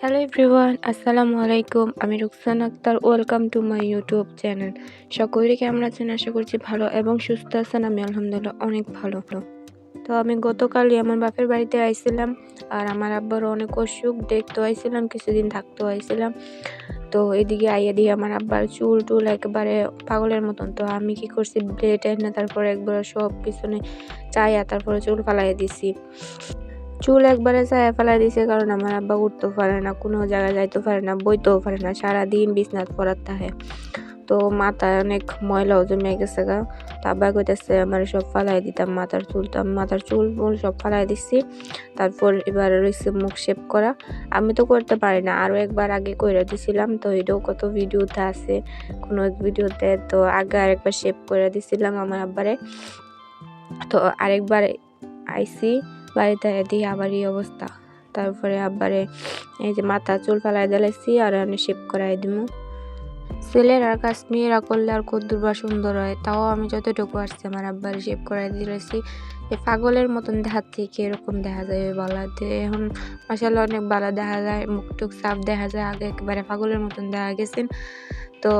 Hello everyone, আসসালামু আলাইকুম। আমি Ruksana Akhtar. Welcome to my YouTube channel. সকলে কেমন আছেন? আশা করছি ভালো এবং সুস্থ আছেন। আমি আলহামদুলিল্লাহ অনেক ভালো। তো আমি গতকালই আমার বাপের বাড়িতে আইছিলাম, আর আমার আব্বারও অনেক অসুখ, দেখতেও আইছিলাম, কিছুদিন থাকতেও আইছিলাম। তো এদিকে আইয়া দিয়ে আমার আব্বার চুল টুল একেবারে পাগলের মতন। তো আমি কি করছি, ব্লেড এনে তারপরে একবার সব পিছনে চাইয়া তারপরে চুল ফালাইয়া দিছি। চুল একবারে ছায়া ফেলাই দিছে, কারণ আমার আব্বা উঠতেও পারে না, কোনো জায়গায় যাইতে পারে না, বইতেও পারে না, সারাদিন বিছনাত পড়ার থাকে। তো মাথায় অনেক ময়লাও জমে গেছে গা। তো আব্বা কইতেছে আমার সব ফালাই দিতাম মাথার চুল। তো আমি মাথার চুল সব ফালাই দিছি। তারপর এবার রয়েছে মুখ শেপ করা। আমি তো করতে পারি না, আরও একবার আগে করে দিছিলাম। তো এটাও কত ভিডিওতে আছে, কোনো এক ভিডিওতে। তো আগে আরেকবার শেপ করে দিছিলাম আমার আব্বারে। তো আরেকবার আইসি বাড়িতে দিয়ে আবার এই অবস্থা। তারপরে আব্বারে এই যে মাথা চুল ফালাই দিলাইছি, আর আমি শেপ করাই দিমু। ছেলের আর কাজ মেয়েরা করলে আর কদ্দুর বা সুন্দর হয়, তাও আমি যতটুকু আসছি আমার আব্বারে শেপ করাই দিয়েছি। পাগলের মতন দেখাচ্ছে, কি এরকম দেখা যায় ওই বালাতে। এখন মাশাআল্লাহ অনেক বালা দেখা যায়, মুখটুক সাফ দেখা যায়। আগে একেবারে পাগলের মতন দেখা গেছেন। তো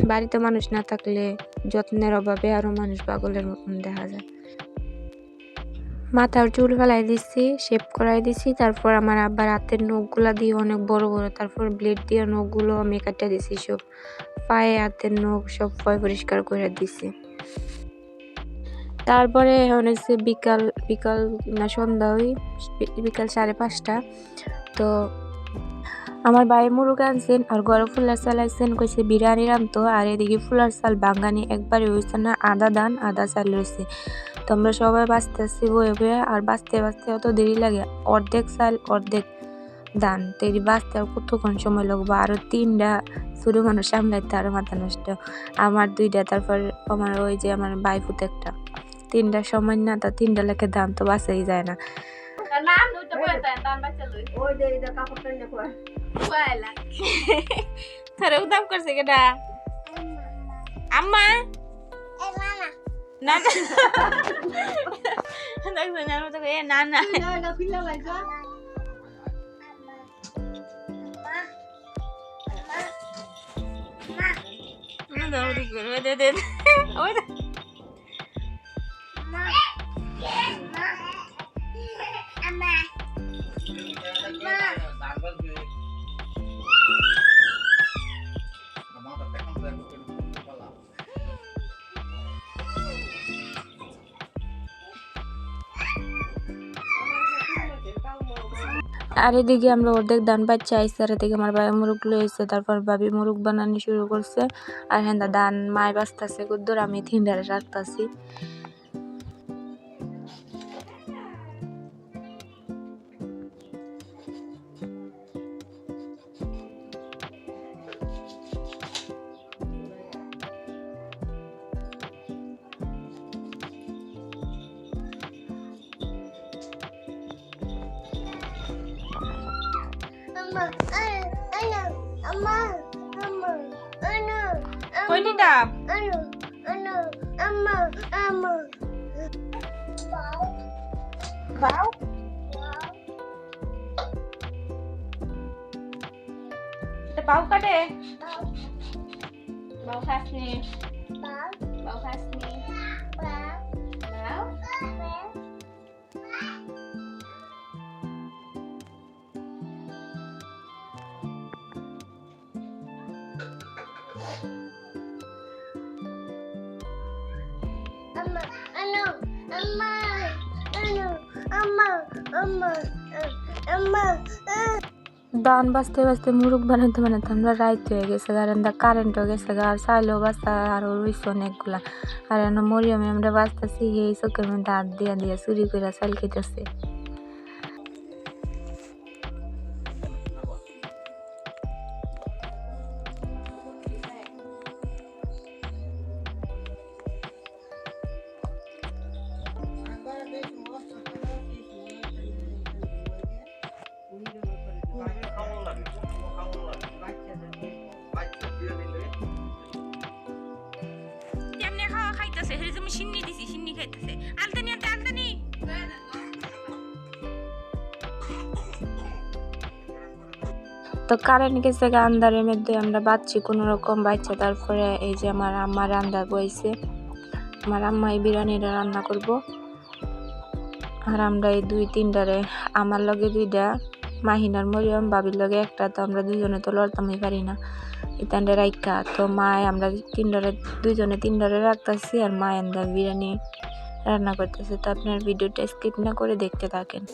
বাড়িতে মানুষ না থাকলে যত্নের অভাবে আরও মানুষ পাগলের মতন দেখা যায়। মাথার চুল ফেলাই দিচ্ছি, শেপ করাই দিছি। তারপর আমার আব্বার হাতের নখগুলা দিয়ে অনেক বড় বড়, তারপর ব্লেড দিয়ে নখগুলো আমি কাটা দিছি। সব পায়ে হাতের নখ সব পরিষ্কার করে দিছি। তারপরে হচ্ছে বিকাল বিকাল না সন্ধ্যা, ওই বিকাল 5:30। তো আমার ভাই মুরগ আনছেন আর গরম ফুলার চাল আনছেন, কইছে বিরিয়ানি রামতো। আর এদিকে ফুলার চাল বাঙ্গানি একবারে হয়েছে না, আদা দান আদা চাল রয়েছে। তো আমরা সবাই বাঁচতেছি বয়ে বয়ে, আর বাঁচতে বাঁচতে অত দেরি লাগে। অর্ধেক চাল অর্ধেক দান, তো এই বাঁচতে আর কতক্ষণ সময় লাগবো। আরও 3টা ছোটো মানুষ সামলাইতে আরও মাথা নষ্ট। আমার 2টা, তারপর আমার ওই যে আমার ভাই ফুতে একটা, 3টা সময় না, তা 3টা লেখে দান তো বাঁচাই যায় না। তারা উদাম করছে কেডা? আম্মা না না না আর এদিকে আমরা অর্ধেক ধান পাচ্ছি আইসে, আর এদিকে আমার ভাই মুরগ লইছে, তারপর ভাবি মুরগ বানানি শুরু করছে। আর হ্যাঁ ধান মায় বাঁচতেছে কুদ্দুর, আমি 3টা রাখতেছি। বাউ কাটে বাউ খাসনি বাউ খাসনি বাউ ধান বাঁচতে বাঁচতে মুরগ বানাতে বানাতে আমরা রাইত হয়ে গেছে, কারণ কারেন্টও গেছে, আর চাইলেও বাঁচা আরও রয়েছে অনেকগুলা। আর মরিয়মে আমরা বাঁচতেছি, এই চোখের মধ্যে হাত দিয়া দিয়া চুরি করে চাল খেতেছে। খাইতেছে, আমি সিন্নি দিছি, সিন্নি খাইতেছে। আলতানি আলতানি তো কারেন্ট গেছে আন্ধারের মধ্যে আমরা বাচ্চি কোনো রকম বাচ্চা। তারপরে এই যে আমার আম্মা রান্না বইছে, আমার আম্মা এই বিরিয়ানিটা রান্না করব। আর আমরা এই 2-3টারে, আমার লগে 2টা, মাহিনার মরিয়ম বাবির লগে একটা, তো আমরা দুজনে তো লড়তামই পারি না ইতানটা রাইখা। তো মায় আমরা 2জনে 3টারে রাখতেছি আর মা এন্দা বিরিয়ানি রান্না করতেছে। তো আপনার ভিডিওটা স্কিপ না করে দেখতে থাকেন।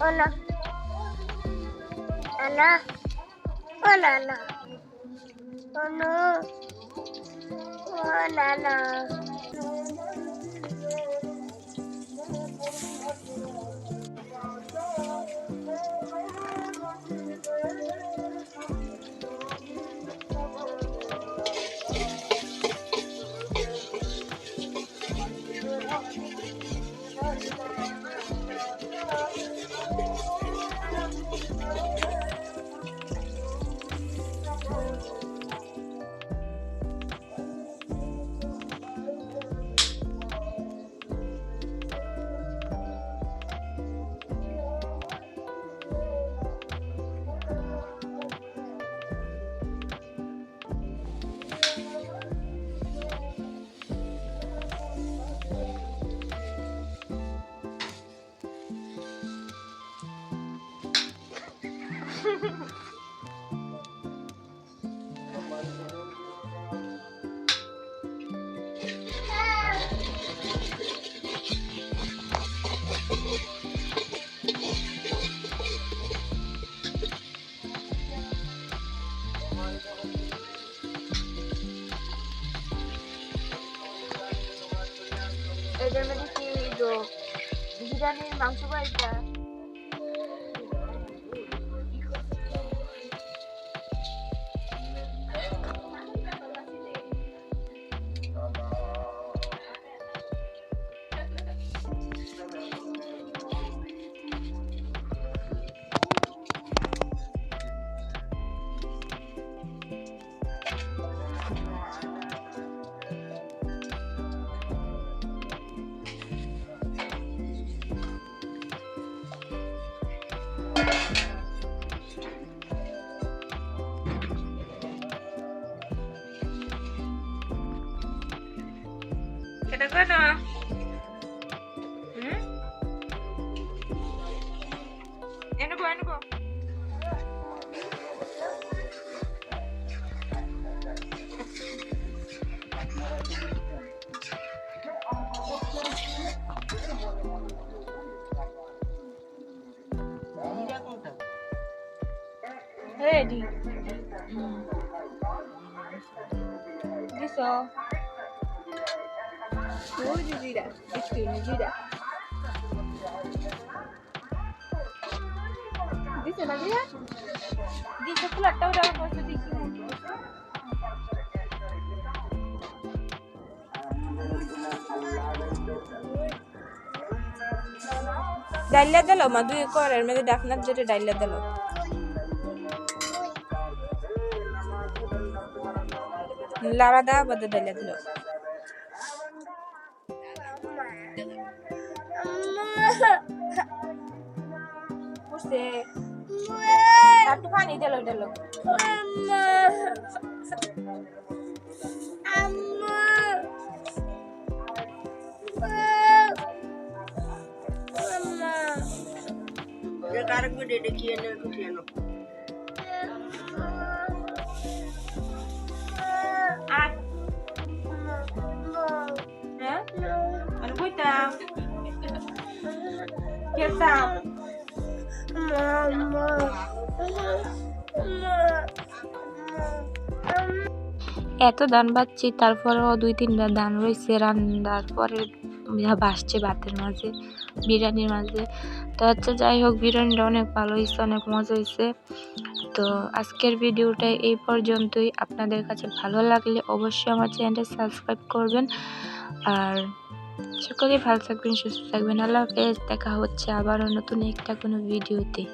Ana, Ana, Ana, Ana, Ana, Ana, Ana. এদের মধ্যে কি বিরিয়ানির মাংস বাড়িটা এটা কত? এনেবো এনেবো। Ready. This all. Oh, Nijira. It's too Nijira. This is Nijira. This is full of tower. What's the thing? ডাইলা দিল মা, 2 করের মধ্যে ডাকনার যেটা ডাইলা দিল। লাড়া দা বাদে ডাইলা দিল। বুঝছে একটু পানি দিল দিল। Karang mo dedikian na kusiano. Ah. Eh? Ano po ito? Kita. Mama. এত ধান বাচ্ছি, তারপরেও 2-3টা ধান রয়েছে রান্নার পরে ভাসছে ভাতের মাঝে। বিরিয়ানির মাঝে। তো আচ্ছা যাই হোক, বিরিয়ানিটা অনেক ভালো হয়েছে, অনেক মজা হয়েছে। তো আজকের ভিডিওটা এই পর্যন্তই। আপনাদের কাছে ভালো লাগলে অবশ্যই আমার চ্যানেলটা সাবস্ক্রাইব করবেন। আর সকলেই ভালো থাকবেন, সুস্থ থাকবেন। আল্লাহ হাফেজ। দেখা হচ্ছে আবারও নতুন একটা কোনো ভিডিওতে।